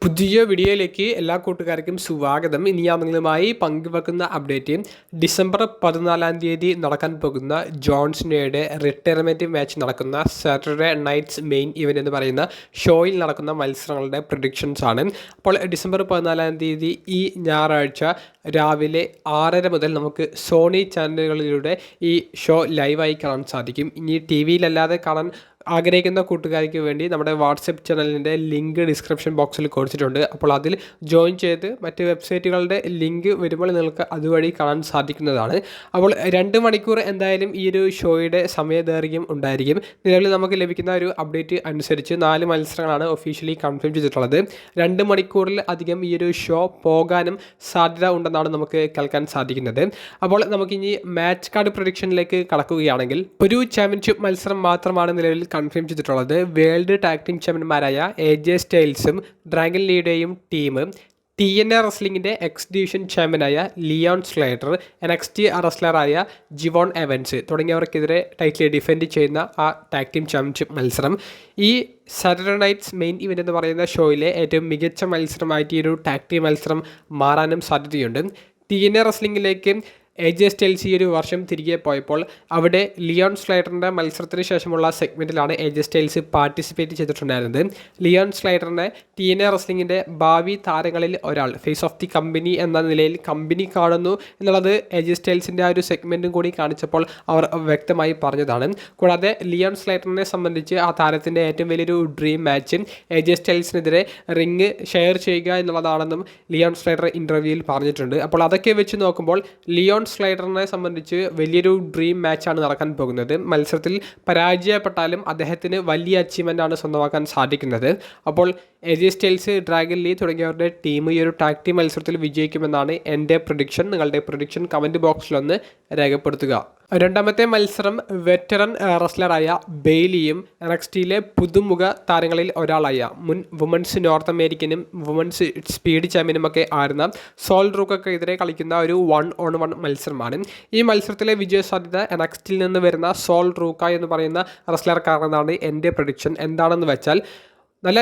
പുതിയ വീഡിയോയിലേക്ക് എല്ലാ കൂട്ടുകാർക്കും സ്വാഗതം. ഇനി ഞാൻ നിങ്ങളുമായി പങ്കുവെക്കുന്ന അപ്ഡേറ്റ് ഡിസംബർ 14 നടക്കാൻ പോകുന്ന ജോൺ സിനയുടെ റിട്ടയർമെൻറ്റ് മാച്ച് നടക്കുന്ന സാറ്റർഡേ നൈറ്റ്സ് മെയിൻ ഇവൻ്റ് എന്ന് പറയുന്ന ഷോയിൽ നടക്കുന്ന മത്സരങ്ങളുടെ പ്രഡിക്ഷൻസ് ആണ്. അപ്പോൾ ഡിസംബർ 14 ഈ ഞായറാഴ്ച രാവിലെ 6:30 മുതൽ നമുക്ക് സോണി ചാനലുകളിലൂടെ ഈ ഷോ ലൈവായി കാണാൻ സാധിക്കും. ഇനി ടി വിയിലല്ലാതെ കാണാൻ ആഗ്രഹിക്കുന്ന കൂട്ടുകാർക്ക് വേണ്ടി നമ്മുടെ വാട്സപ്പ് ചാനലിൻ്റെ ലിങ്ക് ഡിസ്ക്രിപ്ഷൻ ബോക്സിൽ കൊടുത്തിട്ടുണ്ട്. അപ്പോൾ അതിൽ ജോയിൻ ചെയ്ത് മറ്റ് വെബ്സൈറ്റുകളുടെ ലിങ്ക് വരുമ്പോൾ നിങ്ങൾക്ക് അതുവഴി കാണാൻ സാധിക്കുന്നതാണ്. അപ്പോൾ 2 മണിക്കൂർ എന്തായാലും ഈ ഒരു ഷോയുടെ സമയദൈർഘ്യം ഉണ്ടായിരിക്കും. നിലവിൽ നമുക്ക് ലഭിക്കുന്ന ഒരു അപ്ഡേറ്റ് അനുസരിച്ച് 4 മത്സരങ്ങളാണ് ഒഫീഷ്യലി കൺഫേം ചെയ്തിട്ടുള്ളത്. 2 മണിക്കൂറിൽ അധികം ഈ ഒരു ഷോ പോകാനും സാധ്യത ഉണ്ടെന്നാണ് നമുക്ക് കേൾക്കാൻ സാധിക്കുന്നത്. അപ്പോൾ നമുക്കിനി മാച്ച് കാർഡ് പ്രൊഡിക്ഷനിലേക്ക് കടക്കുകയാണെങ്കിൽ ഒരു ചാമ്പ്യൻഷിപ്പ് മത്സരം മാത്രമാണ് നിലവിൽ കൺഫേം ചെയ്തിട്ടുള്ളത്. വേൾഡ് ടാഗ് ടീം ചാമ്പ്യന്മാരായ AJ സ്റ്റൈൽസും ഡ്രാഗൺ ലീയുടെയും ടീം, TNA റെസ്ലിംഗിൻ്റെ എക്സ് ഡിവിഷൻ ചാമ്പ്യനായ ലിയോൺ സ്ലേറ്റർ, NXT റെസ്ലറായ ജിവോൺ എവൻസ് തുടങ്ങിയവർക്കെതിരെ ടൈറ്റിൽ ഡിഫെൻഡ് ചെയ്യുന്ന ആ ടാഗ് ടീം ചാമ്പ്യൻഷിപ്പ് മത്സരം ഈ സാറ്റർഡേ നൈറ്റ്സ് മെയിൻ ഇവൻ്റ് എന്ന് പറയുന്ന ഷോയിലെ ഏറ്റവും മികച്ച മത്സരമായിട്ട് ഈ ഒരു ടാഗ് ടീം മത്സരം മാറാനും സാധ്യതയുണ്ട്. TNA റെസ്ലിംഗിലേക്ക് AJ സ്റ്റൈൽസ് ഈ ഒരു വർഷം തിരികെ പോയപ്പോൾ അവിടെ ലിയോൺ സ്ലൈഡറിൻ്റെ മത്സരത്തിന് ശേഷമുള്ള സെഗ്മെൻറ്റിലാണ് AJ സ്റ്റൈൽസ് പാർട്ടിസിപ്പേറ്റ് ചെയ്തിട്ടുണ്ടായിരുന്നത്. ലിയോൺ സ്ലൈഡറിനെ TNA റെസ്ലിംഗിൻ്റെ ഭാവി താരങ്ങളിൽ ഒരാൾ, ഫേസ് ഓഫ് ദി കമ്പനി എന്ന നിലയിൽ കമ്പനി കാണുന്നു എന്നുള്ളത് AJ സ്റ്റൈൽസിൻ്റെ ആ ഒരു സെഗ്മെൻറ്റും കൂടി കാണിച്ചപ്പോൾ അവർ വ്യക്തമായി പറഞ്ഞതാണ്. കൂടാതെ ലിയോൺ സ്ലൈഡറിനെ സംബന്ധിച്ച് ആ താരത്തിൻ്റെ ഏറ്റവും വലിയൊരു ഡ്രീം മാച്ച് AJ സ്റ്റൈൽസിനെതിരെ റിങ് ഷെയർ ചെയ്യുക എന്നുള്ളതാണെന്നും ലിയോൺ സ്ലൈഡർ ഇൻ്റർവ്യൂവിൽ പറഞ്ഞിട്ടുണ്ട്. അപ്പോൾ അതൊക്കെ വെച്ച് നോക്കുമ്പോൾ ലിയോൺ സ്ലൈഡറിനെ സംബന്ധിച്ച് വലിയൊരു ഡ്രീം മാച്ചാണ് നടക്കാൻ പോകുന്നത്. മത്സരത്തിൽ പരാജയപ്പെട്ടാലും അദ്ദേഹത്തിന് വലിയ അച്ചീവ്മെൻ്റാണ് സ്വന്തമാക്കാൻ സാധിക്കുന്നത്. അപ്പോൾ AJ സ്റ്റൈൽസ്, ഡ്രാഗൺ ലീ തുടങ്ങിയവരുടെ ടീം ഈ ഒരു ടാഗ് ടീം മത്സരത്തിൽ വിജയിക്കുമെന്നാണ് എൻ്റെ പ്രൊഡിക്ഷൻ. നിങ്ങളുടെ പ്രൊഡിക്ഷൻ കമൻറ്റ് ബോക്സിലൊന്ന് രേഖപ്പെടുത്തുക. രണ്ടാമത്തെ മത്സരം വെറ്ററൻ റെസ്ലറായ ബെയ്ലിയും NXTയിലെ പുതുമുഖ താരങ്ങളിൽ ഒരാളായ മുൻ വുമൻസ് നോർത്ത് അമേരിക്കനും വുമൻസ് സ്പീഡ് ചാമ്പ്യനുമൊക്കെ ആയിരുന്ന സോൾ റൂക്കൊക്കെതിരെ കളിക്കുന്ന ഒരു 1-on-1 മത്സരമാണ്. ഈ മത്സരത്തിലെ വിജയ സാധ്യത NXTയിൽ നിന്ന് വരുന്ന സോൾ റൂക്ക എന്ന് പറയുന്ന റെസ്ലർക്കാരെന്നാണ് എൻ്റെ പ്രൊഡിക്ഷൻ. എന്താണെന്ന് വെച്ചാൽ നല്ല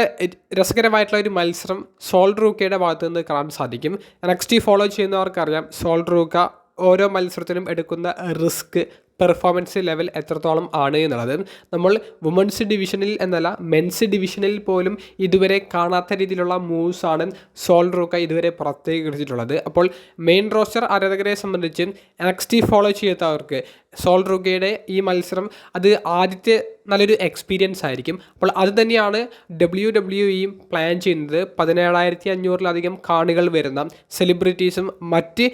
രസകരമായിട്ടുള്ള ഒരു മത്സരം സോൾ റൂക്കയുടെ ഭാഗത്ത് നിന്ന് കാണാൻ സാധിക്കും. NXT ഫോളോ ചെയ്യുന്നവർക്കറിയാം സോൾ റൂക്ക ഓരോ മത്സരത്തിനും എടുക്കുന്ന റിസ്ക്, പെർഫോമൻസ് ലെവൽ എത്രത്തോളം ആണ് എന്നുള്ളത്. നമ്മൾ വുമൻസ് ഡിവിഷനിൽ എന്നല്ല മെൻസ് ഡിവിഷനിൽ പോലും ഇതുവരെ കാണാത്ത രീതിയിലുള്ള മൂവ്സാണ് സോൾ റൂക്ക ഇതുവരെ പുറത്തേക്ക്. അപ്പോൾ മെയിൻ റോസ്റ്റർ ആരാധകരെ സംബന്ധിച്ച് NXT ഫോളോ ചെയ്യാത്തവർക്ക് സോൾ റൂക്കയുടെ ഈ മത്സരം അത് ആദ്യത്തെ നല്ലൊരു എക്സ്പീരിയൻസ് ആയിരിക്കും. അപ്പോൾ അത് തന്നെയാണ് WWE പ്ലാൻ ചെയ്യുന്നത്. 17,500-ലധികം കാണികൾ വരുന്ന സെലിബ്രിറ്റീസും മറ്റ്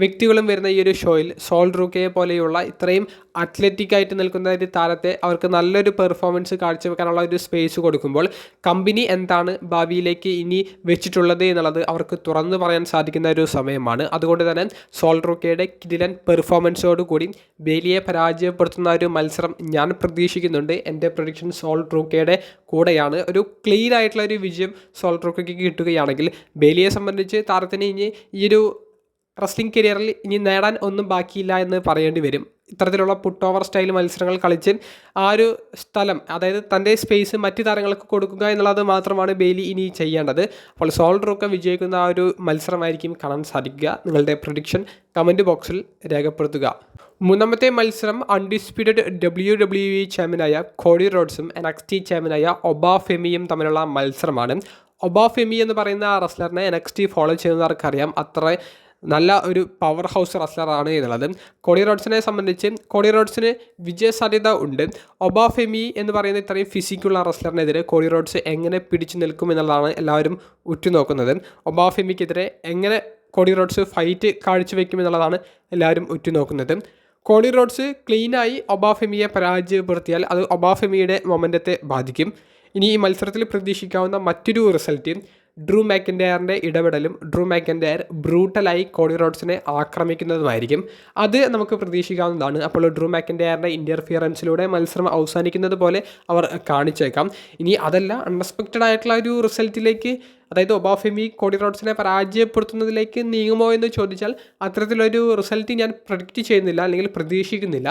വ്യക്തികളും വരുന്ന ഈ ഒരു ഷോയിൽ സോൾ റൂക്കയെ പോലെയുള്ള ഇത്രയും അത്ലറ്റിക്കായിട്ട് നിൽക്കുന്ന ഒരു താരത്തെ അവർക്ക് നല്ലൊരു പെർഫോമൻസ് കാഴ്ചവെക്കാനുള്ള ഒരു സ്പേസ് കൊടുക്കുമ്പോൾ കമ്പനി എന്താണ് ഭാവിയിലേക്ക് ഇനി വെച്ചിട്ടുള്ളത് എന്നുള്ളത് അവർക്ക് തുറന്നു പറയാൻ സാധിക്കുന്ന ഒരു സമയമാണ്. അതുകൊണ്ട് തന്നെ സോൾ റൂക്കയുടെ കിടിലൻ പെർഫോമൻസോടുകൂടി ബെയ്ലിയെ പരാജയപ്പെടുത്തുന്ന ഒരു മത്സരം ഞാൻ പ്രതീക്ഷിക്കുന്നുണ്ട്. എൻ്റെ പ്രൊഡിക്ഷൻ സോൾ റൂക്കയുടെ കൂടെയാണ്. ഒരു ക്ലീൻ ആയിട്ടുള്ള ഒരു വിജയം സോൾ റൂക്കയ്ക്ക് കിട്ടുകയാണെങ്കിൽ ബെയ്ലിയെ സംബന്ധിച്ച് താരത്തിന് ഇനി ഈ ഒരു റെസ്ലിംഗ് കരിയറിൽ ഇനി നേടാൻ ഒന്നും ബാക്കിയില്ല എന്ന് പറയേണ്ടി വരും. ഇത്തരത്തിലുള്ള പുട്ട് ഓവർ സ്റ്റൈൽ മത്സരങ്ങൾ കളിച്ച് ആ ഒരു സ്ഥലം, അതായത് തൻ്റെ സ്പേസ് മറ്റ് താരങ്ങൾക്ക് കൊടുക്കുക എന്നുള്ളത് മാത്രമാണ് ബെയ്ലി ഇനി ചെയ്യേണ്ടത്. അപ്പോൾ സോൾ റൂക്ക വിജയിക്കുന്ന ആ ഒരു മത്സരമായിരിക്കും കാണാൻ സാധിക്കുക. നിങ്ങളുടെ പ്രൊഡിക്ഷൻ കമൻറ്റ് ബോക്സിൽ രേഖപ്പെടുത്തുക. മൂന്നാമത്തെ മത്സരം അൺഡിസ്പ്യൂട്ടഡ് WWE ചാമ്പ്യനായ കോഡി റോഡ്സും NXT ചാമ്പ്യനായ ഒബാഫെമിയും തമ്മിലുള്ള മത്സരമാണ്. ഒബാഫെമി എന്ന് പറയുന്ന ആ റെസ്ലറിനെ NXT ഫോളോ ചെയ്യുന്നവർക്കറിയാം അത്ര നല്ല ഒരു പവർ ഹൗസ് റെസ്ലറാണ് എന്നുള്ളത്. കോഡി റോഡ്സിനെ സംബന്ധിച്ച് കോഡി റോഡ്സിന് വിജയ സാധ്യത ഉണ്ട്. ഒബാഫെമി എന്ന് പറയുന്ന ഇത്രയും ഫിസിക്കുള്ള റെസ്ലറിനെതിരെ കോഡി റോഡ്സ് എങ്ങനെ പിടിച്ചു നിൽക്കും എന്നുള്ളതാണ് എല്ലാവരും ഉറ്റുനോക്കുന്നത്. ഒബാഫെമിക്കെതിരെ എങ്ങനെ കോഡി റോഡ്സ് ഫൈറ്റ് കാഴ്ചവെക്കുമെന്നുള്ളതാണ് എല്ലാവരും ഉറ്റുനോക്കുന്നത്. കോഡി റോഡ്സ് ക്ലീനായി ഒബാഫെമിയെ പരാജയപ്പെടുത്തിയാൽ അത് ഒബാഫെമിയുടെ മൊമെൻ്റത്തെ ബാധിക്കും. ഇനി ഈ മത്സരത്തിൽ പ്രതീക്ഷിക്കാവുന്ന മറ്റൊരു റിസൾട്ട് ഡ്രൂ മാക്കിൻ്റെയറിൻ്റെ ഇടപെടലും ഡ്രൂ മാക്കിൻ്റെയർ ബ്രൂട്ടലായി കോഡി റോഡ്സിനെ ആക്രമിക്കുന്നതുമായിരിക്കും. അത് നമുക്ക് പ്രതീക്ഷിക്കാവുന്നതാണ്. അപ്പോൾ ഡ്രൂ മാക്കിൻ്റെയറിൻ്റെ ഇൻ്റർഫിയറൻസിലൂടെ മത്സരം അവസാനിക്കുന്നത് പോലെ അവർ കാണിച്ചേക്കാം. ഇനി അതല്ല, അൺഎക്സ്പെക്റ്റഡ് ആയിട്ടുള്ള ഒരു റിസൾട്ടിലേക്ക് അതായത് ഒബാഫെമി കോഡി റോഡ്സിനെ പരാജയപ്പെടുത്തുന്നതിലേക്ക് നീങ്ങുമോ എന്ന് ചോദിച്ചാൽ അത്തരത്തിലൊരു റിസൾട്ട് ഞാൻ പ്രഡിക്റ്റ് ചെയ്യുന്നില്ല, അല്ലെങ്കിൽ പ്രതീക്ഷിക്കുന്നില്ല.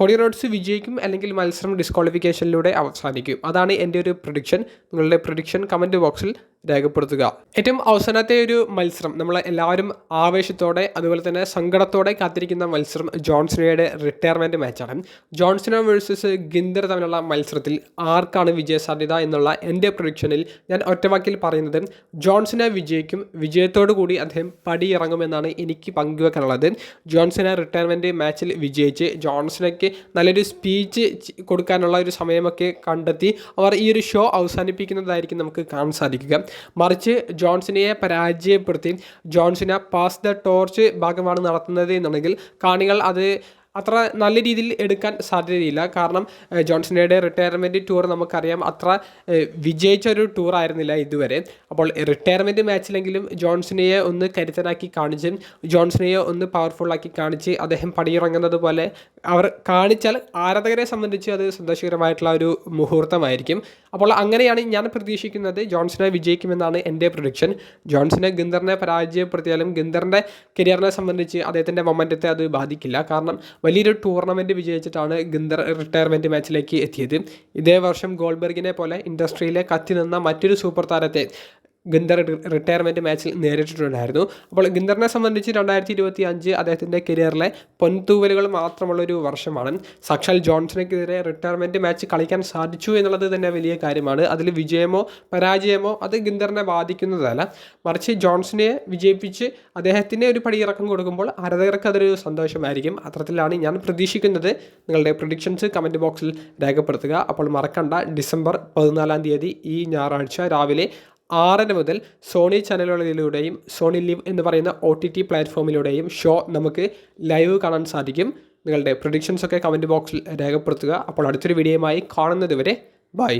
കോഡി റോഡ്സ് വിജയിക്കും, അല്ലെങ്കിൽ മത്സരം ഡിസ്ക്വാളിഫിക്കേഷനിലൂടെ അവസാനിക്കും. അതാണ് എൻ്റെ ഒരു പ്രഡിക്ഷൻ. നിങ്ങളുടെ പ്രഡിക്ഷൻ കമൻറ്റ് ബോക്സിൽ രേഖപ്പെടുത്തുക. ഏറ്റവും അവസാനത്തെ ഒരു മത്സരം നമ്മൾ എല്ലാവരും ആവേശത്തോടെ അതുപോലെ തന്നെ സങ്കടത്തോടെ കാത്തിരിക്കുന്ന മത്സരം ജോൺസണയുടെ റിട്ടയർമെൻറ്റ് മാച്ചാണ്. ജോൺസണ വേഴ്സസ് ഗിന്ദർ തമ്മിലുള്ള മത്സരത്തിൽ ആർക്കാണ് വിജയസാധ്യത എന്നുള്ള എൻ്റെ പ്രഡിക്ഷനിൽ ഞാൻ ഒറ്റവാക്കിൽ പറയുന്നത് ജോൺസണ വിജയിക്കും. വിജയത്തോടു കൂടി അദ്ദേഹം പടിയിറങ്ങുമെന്നാണ് എനിക്ക് പങ്കുവെക്കാനുള്ളത്. ജോൺസണ റിട്ടയർമെൻറ്റ് മാച്ചിൽ വിജയിച്ച് ജോൺസണയ്ക്ക് നല്ലൊരു സ്പീച്ച് കൊടുക്കാനുള്ള ഒരു സമയമൊക്കെ കണ്ടെത്തി അവർ ഈ ഒരു ഷോ അവസാനിപ്പിക്കുന്നതായിരിക്കും നമുക്ക് കാണാൻ സാധിക്കുക. മറിച്ച് ജോൺസണയെ പരാജയപ്പെടുത്തി ജോൺസണ പാസ് ദ ടോർച്ച് ഭാഗമാണ് നടത്തുന്നത് എന്നുണ്ടെങ്കിൽ കാണികൾ അത് അത്ര നല്ല രീതിയിൽ എടുക്കാൻ സാധ്യതയില്ല. കാരണം ജോൺസണയുടെ റിട്ടയർമെൻറ്റ് ടൂർ നമുക്കറിയാം അത്ര വിജയിച്ചൊരു ടൂറായിരുന്നില്ല ഇതുവരെ. അപ്പോൾ റിട്ടയർമെൻറ്റ് മാച്ചിലെങ്കിലും ജോൺസണയെ ഒന്ന് കരുത്തനാക്കി കാണിച്ച് ജോൺസണയെ ഒന്ന് പവർഫുള്ളാക്കി കാണിച്ച് അദ്ദേഹം പടിയിറങ്ങുന്നത് പോലെ അവർ കാണിച്ചാൽ ആരാധകരെ സംബന്ധിച്ച് അത് സന്തോഷകരമായിട്ടുള്ള ഒരു മുഹൂർത്തമായിരിക്കും. അപ്പോൾ അങ്ങനെയാണ് ഞാൻ പ്രതീക്ഷിക്കുന്നത്. ജോൺസണെ വിജയിക്കുമെന്നാണ് എൻ്റെ പ്രഡിക്ഷൻ. ജോൺസണെ ഗിന്ദറിനെ പരാജയപ്പെടുത്തിയാലും ഗിന്ദറിൻ്റെ കരിയറിനെ സംബന്ധിച്ച് അദ്ദേഹത്തിൻ്റെ മൊമെൻറ്റത്തെ അത് ബാധിക്കില്ല. കാരണം വലിയൊരു ടൂർണമെൻറ്റ് വിജയിച്ചിട്ടാണ് ഗിന്ദർ റിട്ടയർമെൻറ്റ് മാച്ചിലേക്ക് എത്തിയത്. ഇതേ വർഷം ഗോൾബർഗിനെ പോലെ ഇൻഡസ്ട്രിയിലെ കത്തി നിന്ന മറ്റൊരു സൂപ്പർ താരത്തെ ഗിന്ദർ റിട്ടയർമെൻറ്റ് മാച്ചിൽ നേരിട്ടിട്ടുണ്ടായിരുന്നു. അപ്പോൾ ഗിന്ദറിനെ സംബന്ധിച്ച് 2025 അദ്ദേഹത്തിൻ്റെ കരിയറിലെ പൊൻതൂവലുകൾ മാത്രമുള്ളൊരു വർഷമാണ്. സാക്ഷാൽ ജോൺസണെതിരെ റിട്ടയർമെൻറ്റ് മാച്ച് കളിക്കാൻ സാധിച്ചു എന്നുള്ളത് തന്നെ വലിയ കാര്യമാണ്. അതിൽ വിജയമോ പരാജയമോ അത് ഗിന്ദറിനെ ബാധിക്കുന്നതല്ല. മറിച്ച് ജോൺസനെ വിജയിപ്പിച്ച് അദ്ദേഹത്തിന് ഒരു പടിയിറക്കം കൊടുക്കുമ്പോൾ ആരാധകർക്ക് അതൊരു സന്തോഷമായിരിക്കും. അത്തരത്തിലാണ് ഞാൻ പ്രതീക്ഷിക്കുന്നത്. നിങ്ങളുടെ പ്രഡിക്ഷൻസ് കമൻറ്റ് ബോക്സിൽ രേഖപ്പെടുത്തുക. അപ്പോൾ മറക്കണ്ട, ഡിസംബർ 14 ഈ ഞായറാഴ്ച രാവിലെ 6 മുതൽ സോണി ചാനലുകളിലൂടെയും സോണി ലിവ് എന്ന് പറയുന്ന OTT പ്ലാറ്റ്ഫോമിലൂടെയും ഷോ നമുക്ക് ലൈവ് കാണാൻ സാധിക്കും. നിങ്ങളുടെ പ്രഡിക്ഷൻസൊക്കെ കമൻറ്റ് ബോക്സിൽ രേഖപ്പെടുത്തുക. അപ്പോൾ അടുത്തൊരു വീഡിയോയുമായി കാണുന്നത് വരെ ബൈ.